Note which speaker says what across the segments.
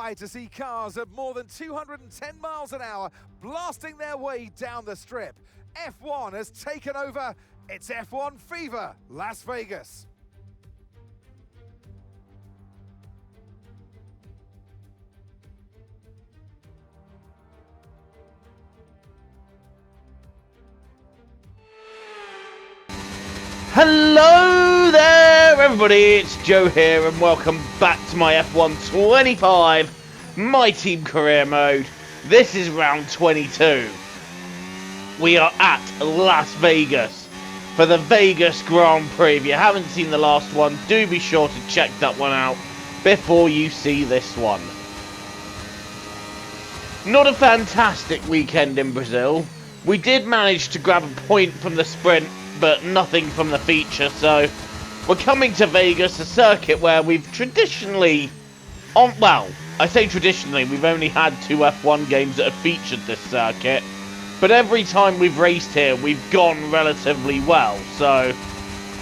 Speaker 1: eye to see cars at more than 210 miles an hour blasting their way down the strip. F1 has taken over. It's F1 Fever, Las Vegas.
Speaker 2: Hello there everybody, it's Joe here and welcome back to my F1 25 My Team Career Mode. This is round 22. We are at Las Vegas for the Vegas Grand Prix. If you haven't seen the last one, do be sure to check that one out before you see this one. Not a fantastic weekend in Brazil. We did manage to grab a point from the sprint, but nothing from the feature, so we're coming to Vegas, a circuit where we've traditionally, I say traditionally, we've only had 2 F1 games that have featured this circuit, but every time we've raced here, we've gone relatively well, so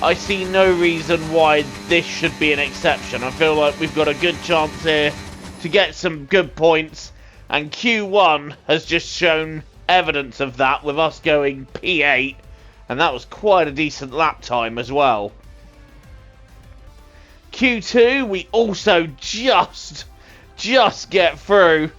Speaker 2: I see no reason why this should be an exception. I feel like we've got a good chance here to get some good points, and Q1 has just shown evidence of that with us going P8, and that was quite a decent lap time as well. Q2, we also just get through.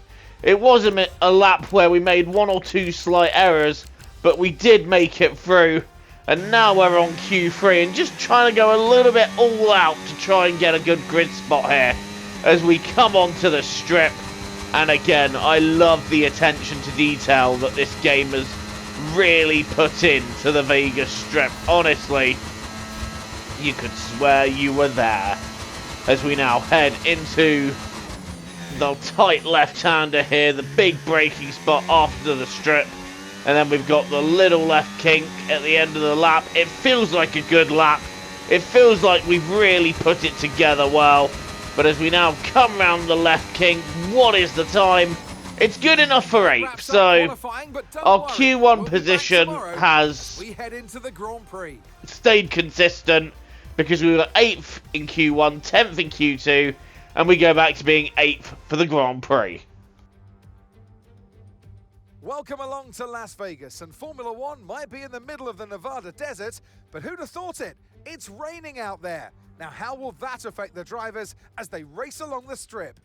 Speaker 2: It wasn't a lap where we made 1 or 2 slight errors, but we did make it through. And now we're on Q3 and just trying to go a little bit all out to try and get a good grid spot here as we come onto the strip. And again, I love the attention to detail that this game has really put into the Vegas Strip. Honestly, you could swear you were there. As we now head into the tight left-hander here, the big braking spot after the strip, and then we've got the little left kink at the end of the lap. It feels like a good lap. It feels like we've really put it together well. But as we now come round the left kink, what is the time? It's good enough for 8th, so our Q1 position has stayed consistent because we were 8th in Q1, 10th in Q2, and we go back to being 8th for the Grand Prix.
Speaker 1: Welcome along to Las Vegas, and Formula One might be in the middle of the Nevada desert, but who'd have thought it? It's raining out there. Now how will that affect the drivers as they race along the strip?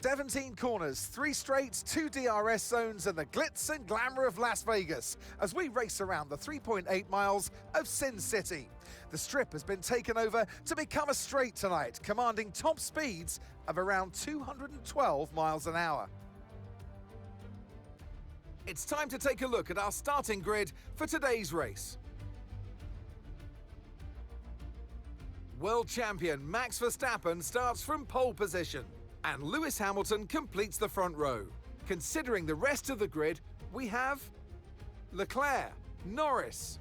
Speaker 1: 17 corners, 3 straights, 2 DRS zones, and the glitz and glamour of Las Vegas as we race around the 3.8 miles of Sin City. The strip has been taken over to become a straight tonight, commanding top speeds of around 212 miles an hour. It's time to take a look at our starting grid for today's race. World champion Max Verstappen starts from pole position, and Lewis Hamilton completes the front row. Considering the rest of the grid, we have Leclerc, Norris,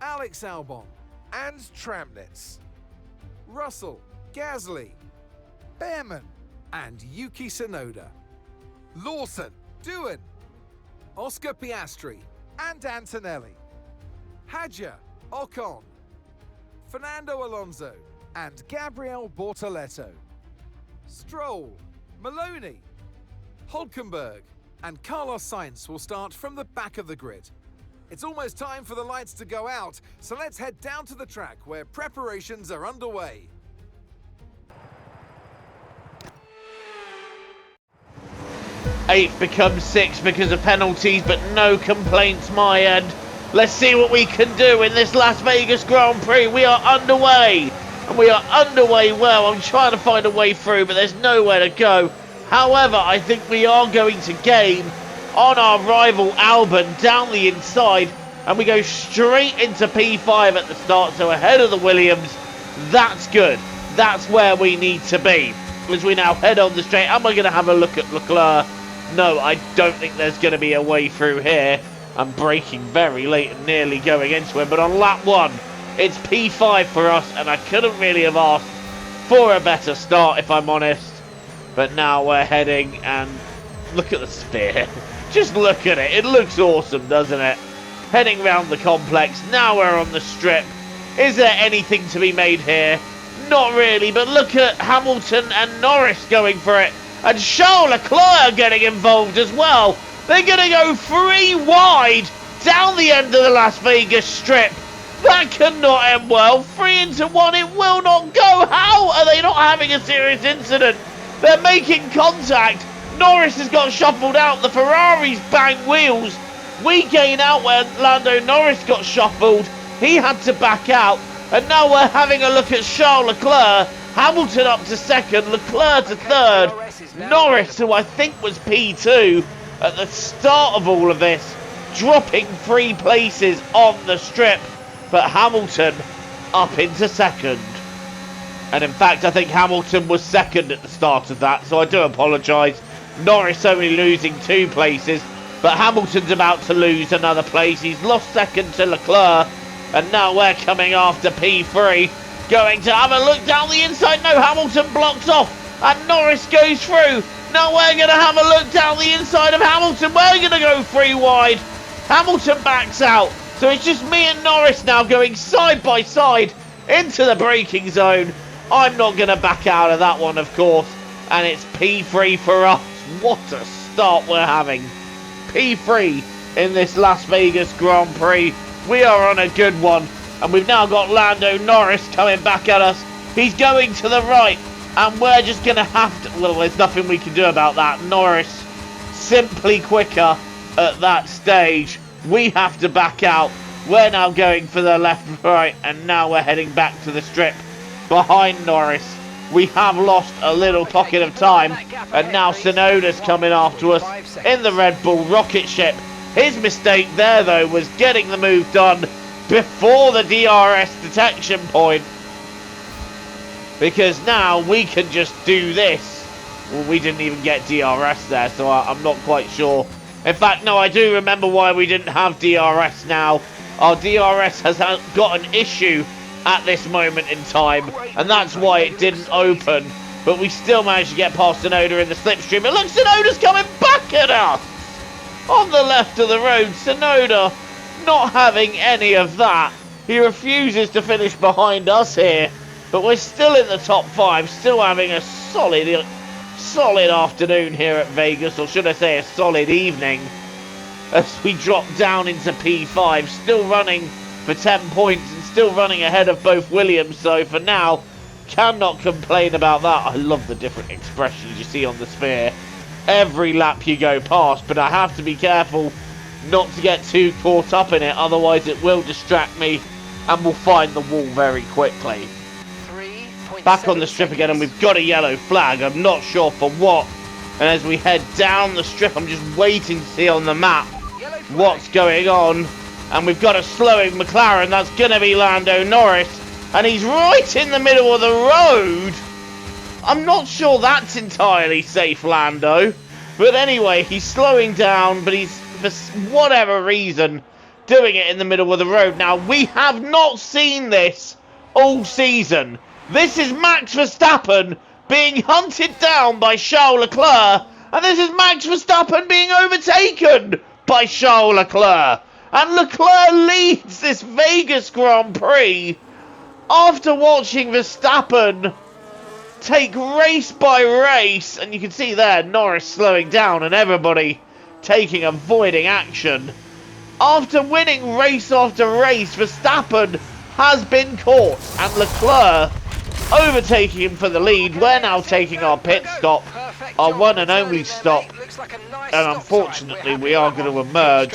Speaker 1: Alex Albon, and Tramnitz, Russell, Gasly, Behrman, and Yuki Tsunoda, Lawson, Doohan, Oscar Piastri, and Antonelli, Hadjar, Ocon, Fernando Alonso, and Gabriel Bortoleto, Stroll, Maloney, Hülkenberg, and Carlos Sainz will start from the back of the grid. It's almost time for the lights to go out, so let's head down to the track where preparations are underway.
Speaker 2: Eighth becomes 6th because of penalties, but no complaints my end. Let's see what we can do in this Las Vegas Grand Prix. We are underway, and we are underway well. I'm trying to find a way through, but there's nowhere to go. However, I think we are going to gain on our rival Albon down the inside, and we go straight into P5 at the start, so ahead of the Williams. That's good. That's where we need to be. As we now head on the straight, am I going to have a look at Leclerc? No, I don't think there's going to be a way through here. I'm braking very late and nearly going into him, but on lap 1, it's P5 for us, and I couldn't really have asked for a better start, if I'm honest. But now we're heading, and look at the sphere. Just look at it. It looks awesome, doesn't it? Heading round the complex. Now we're on the strip. Is there anything to be made here? Not really, but look at Hamilton and Norris going for it. And Charles Leclerc getting involved as well. They're going to go 3 wide down the end of the Las Vegas Strip. That cannot end well. 3 into 1, it will not go. How are they not having a serious incident? They're making contact. Norris has got shuffled out. The Ferraris bang wheels. We gain out where Lando Norris got shuffled. He had to back out. And now we're having a look at Charles Leclerc. Hamilton up to second, Leclerc to third. Norris, who I think was P2 at the start of all of this, dropping 3 places on the strip. But Hamilton up into second. And in fact, I think Hamilton was second at the start of that, so I do apologise. Norris only losing 2 places, but Hamilton's about to lose another place. He's lost second to Leclerc, and now we're coming after P3. Going to have a look down the inside. No, Hamilton blocks off, and Norris goes through. Now we're going to have a look down the inside of Hamilton. We're going to go 3 wide. Hamilton backs out. So it's just me and Norris now going side by side into the braking zone. I'm not going to back out of that one, of course. And it's P3 for us. What a start we're having. P3 in this Las Vegas Grand Prix. We are on a good one. And we've now got Lando Norris coming back at us. He's going to the right. And we're just going to have to... Well, there's nothing we can do about that. Norris simply quicker at that stage. We have to back out. We're now going for the left and right, and now we're heading back to the strip behind Norris. We have lost a little pocket of time, and now Tsunoda's coming after us in the Red Bull rocket ship. His mistake there, though, was getting the move done before the DRS detection point, because now we can just do this. Well, we didn't even get DRS there, so I'm not quite sure. In fact, no, I do remember why we didn't have DRS now. Our DRS has got an issue at this moment in time, and that's why it didn't open. But we still managed to get past Tsunoda in the slipstream. And look, Tsunoda's coming back at us! On the left of the road, Tsunoda not having any of that. He refuses to finish behind us here. But we're still in the top 5, still having a solid afternoon here at Vegas, or should I say a solid evening, as we drop down into P5, still running for 10 points and still running ahead of both Williams. So for now, cannot complain about that. I love the different expressions you see on the sphere every lap you go past, but I have to be careful not to get too caught up in it, otherwise it will distract me and we'll find the wall very quickly. Back on the strip again, and we've got a yellow flag. I'm not sure for what. And as we head down the strip, I'm just waiting to see on the map what's going on. And we've got a slowing McLaren. That's going to be Lando Norris. And he's right in the middle of the road. I'm not sure that's entirely safe, Lando. But anyway, he's slowing down, but he's, for whatever reason, doing it in the middle of the road. Now, we have not seen this all season. This is Max Verstappen being hunted down by Charles Leclerc, and this is Max Verstappen being overtaken by Charles Leclerc. And Leclerc leads this Vegas Grand Prix after watching Verstappen take race by race, and you can see there Norris slowing down and everybody avoiding action. After winning race after race, Verstappen has been caught, and Leclerc overtaking him for the lead. We're now taking our pit stop, our one and only stop, and unfortunately we are going to emerge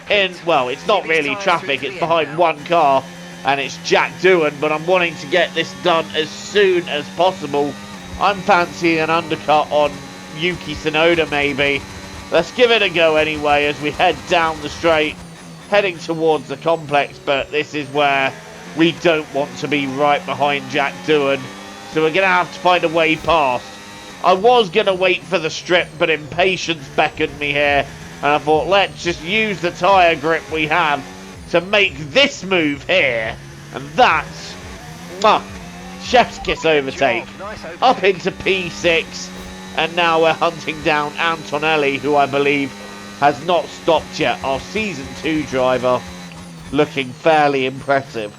Speaker 2: in, well, it's not really traffic, it's behind one car, and it's Jack Doohan, but I'm wanting to get this done as soon as possible. I'm fancying an undercut on Yuki Tsunoda maybe. Let's give it a go anyway as we head down the straight, heading towards the complex, but this is where we don't want to be right behind Jack Doohan, so we're going to have to find a way past. I was going to wait for the strip, but impatience beckoned me here, and I thought, let's just use the tyre grip we have to make this move here. And that's chef's kiss overtake. Up into P6, and now we're hunting down Antonelli, who I believe has not stopped yet. Our Season 2 driver, looking fairly impressive.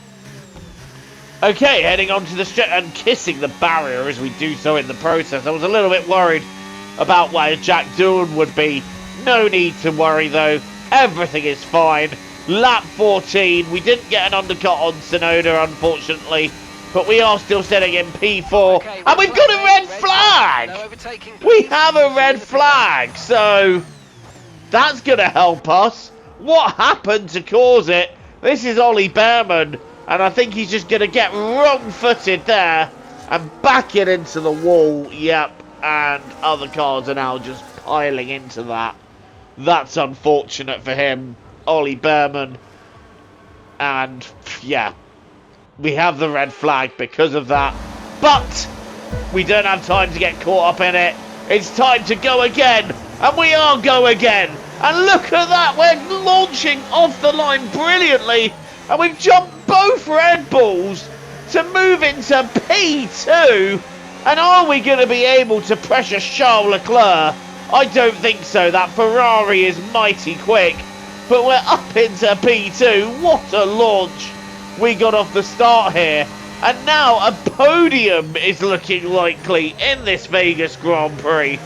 Speaker 2: Okay, heading onto the strip and kissing the barrier as we do so in the process. I was a little bit worried about where Jack Doohan would be. No need to worry though. Everything is fine. Lap 14. We didn't get an undercut on Tsunoda, unfortunately. But we are still sitting in P4. Okay, and we've got a red flag! No, we have a red flag. So that's going to help us. What happened to cause it? This is Ollie Behrman. And I think he's just going to get wrong-footed there. And back it into the wall. Yep. And other cars are now just piling into that. That's unfortunate for him. Ollie Behrman. And, yeah. We have the red flag because of that. But we don't have time to get caught up in it. It's time to go again. And we are go again. And look at that. We're launching off the line brilliantly. And we've jumped both Red Bulls to move into P2. And are we going to be able to pressure Charles Leclerc? I don't think so. That Ferrari is mighty quick. But we're up into P2. What a launch we got off the start here. And now a podium is looking likely in this Vegas Grand Prix.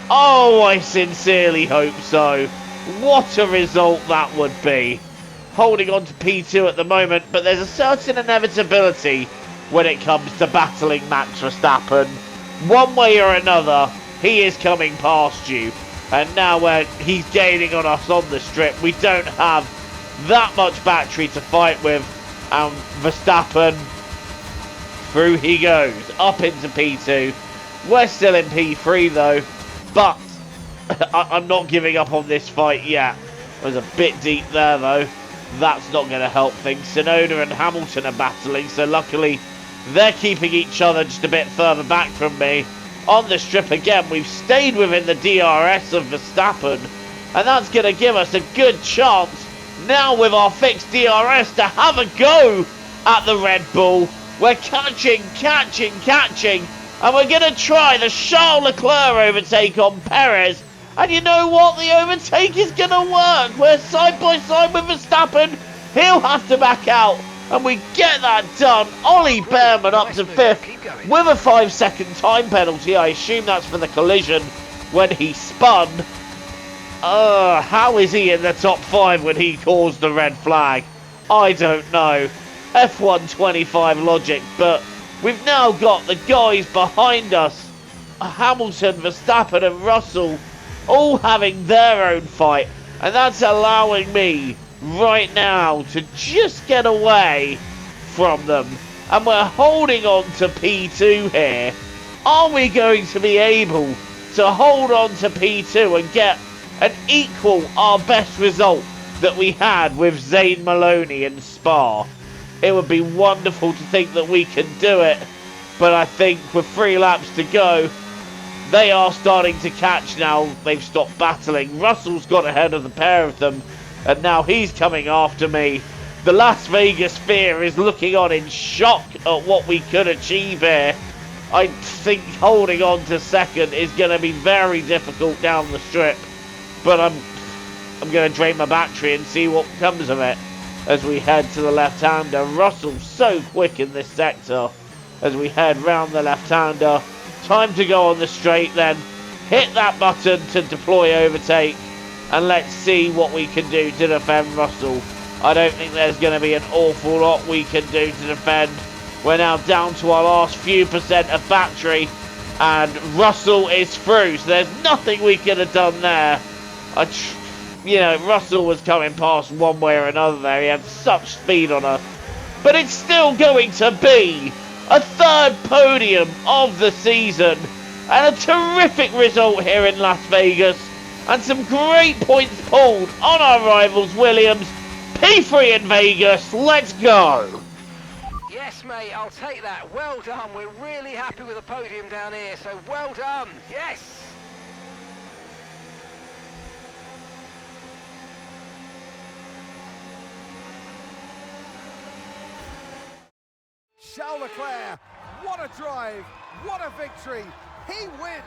Speaker 2: Oh, I sincerely hope so. What a result that would be. Holding on to P2 at the moment, but there's a certain inevitability when it comes to battling Max Verstappen. One way or another, he is coming past you. And now he's gaining on us on the strip. We don't have that much battery to fight with. And Verstappen, through he goes, up into P2. We're still in P3 though, but I'm not giving up on this fight yet. It was a bit deep there though. That's not going to help things. Tsunoda and Hamilton are battling, so luckily they're keeping each other just a bit further back from me. On the strip again, we've stayed within the DRS of Verstappen, and that's going to give us a good chance now with our fixed DRS to have a go at the Red Bull. We're catching, and we're going to try the Charles Leclerc overtake on Perez. And you know what? The overtake is going to work. We're side by side with Verstappen. He'll have to back out. And we get that done. Ollie Behrman up to 5th with a 5-second time penalty. I assume that's for the collision when he spun. How is he in the top 5 when he caused the red flag? I don't know. F1 25 logic, but we've now got the guys behind us. Hamilton, Verstappen and Russell all having their own fight. And that's allowing me right now to just get away from them. And we're holding on to P2 here. Are we going to be able to hold on to P2 and get and equal our best result that we had with Zane Maloney in Spa? It would be wonderful to think that we can do it, but I think with 3 laps to go, they are starting to catch now. They've stopped battling. Russell's got ahead of the pair of them, and now he's coming after me. The Las Vegas Sphere is looking on in shock at what we could achieve here. I think holding on to second is going to be very difficult down the strip, but I'm going to drain my battery and see what comes of it as we head to the left-hander. Russell's so quick in this sector as we head round the left-hander. Time to go on the straight then. Hit that button to deploy overtake, and let's see what we can do to defend Russell. I don't think there's going to be an awful lot we can do to defend. We're now down to our last few percent of battery, and Russell is through, so there's nothing we could have done there. Russell was coming past one way or another there. He had such speed on us. But it's still going to be a 3rd podium of the season, and a terrific result here in Las Vegas, and some great points pulled on our rivals Williams. P3 in Vegas, let's go!
Speaker 3: Yes mate, I'll take that. Well done. We're really happy with the podium down here, so well done. Yes!
Speaker 1: Charles Leclerc, what a drive, what a victory, he wins!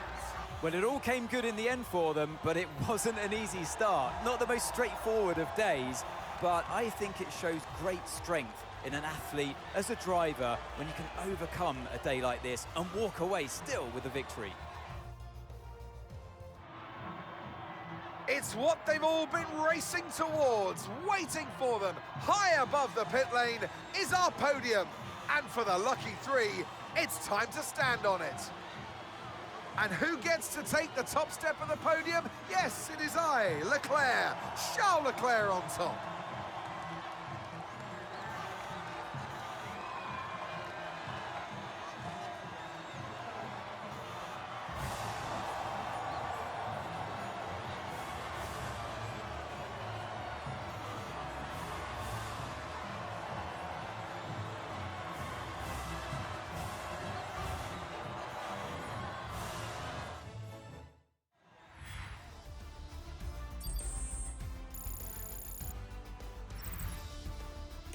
Speaker 4: Well, it all came good in the end for them, but it wasn't an easy start. Not the most straightforward of days, but I think it shows great strength in an athlete, as a driver, when you can overcome a day like this and walk away still with a victory.
Speaker 1: It's what they've all been racing towards, waiting for them. High above the pit lane is our podium. And for the lucky three, it's time to stand on it. And who gets to take the top step of the podium? Yes, it is I, Leclerc, Charles Leclerc on top.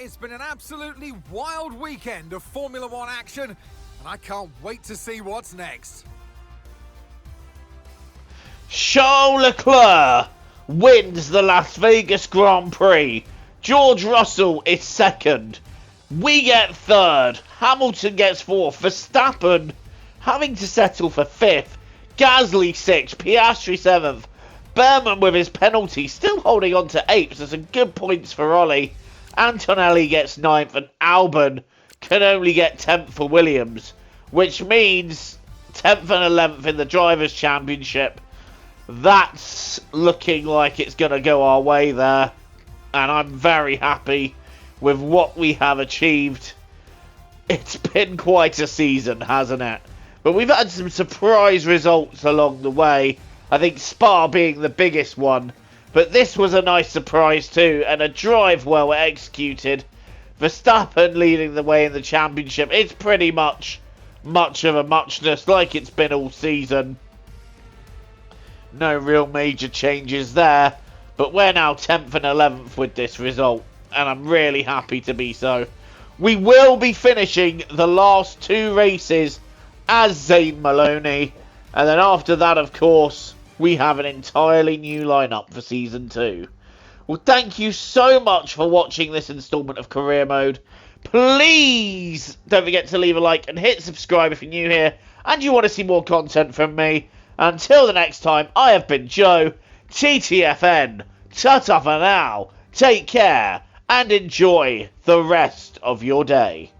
Speaker 1: It's been an absolutely wild weekend of Formula One action, and I can't wait to see what's next.
Speaker 2: Charles Leclerc wins the Las Vegas Grand Prix. George Russell is second. We get third. Hamilton gets fourth. Verstappen having to settle for fifth. Gasly sixth. Piastri seventh. Berman with his penalty still holding on to eighth. There's some good points for Ollie. Antonelli gets 9th and Albon can only get 10th for Williams, which means 10th and 11th in the Drivers' Championship. That's looking like it's going to go our way there, and I'm very happy with what we have achieved. It's been quite a season, hasn't it? But we've had some surprise results along the way. I think Spa being the biggest one. But this was a nice surprise too, and a drive well executed. Verstappen leading the way in the championship. It's pretty much of a muchness like it's been all season. No real major changes there. But we're now 10th and 11th with this result, and I'm really happy to be so. We will be finishing the last two races as Zane Maloney, and then after that, of course, we have an entirely new lineup for Season 2. Well, thank you so much for watching this installment of Career Mode. Please don't forget to leave a like and hit subscribe if you're new here and you want to see more content from me. Until the next time, I have been Joe, TTFN. Ta-ta for now. Take care and enjoy the rest of your day.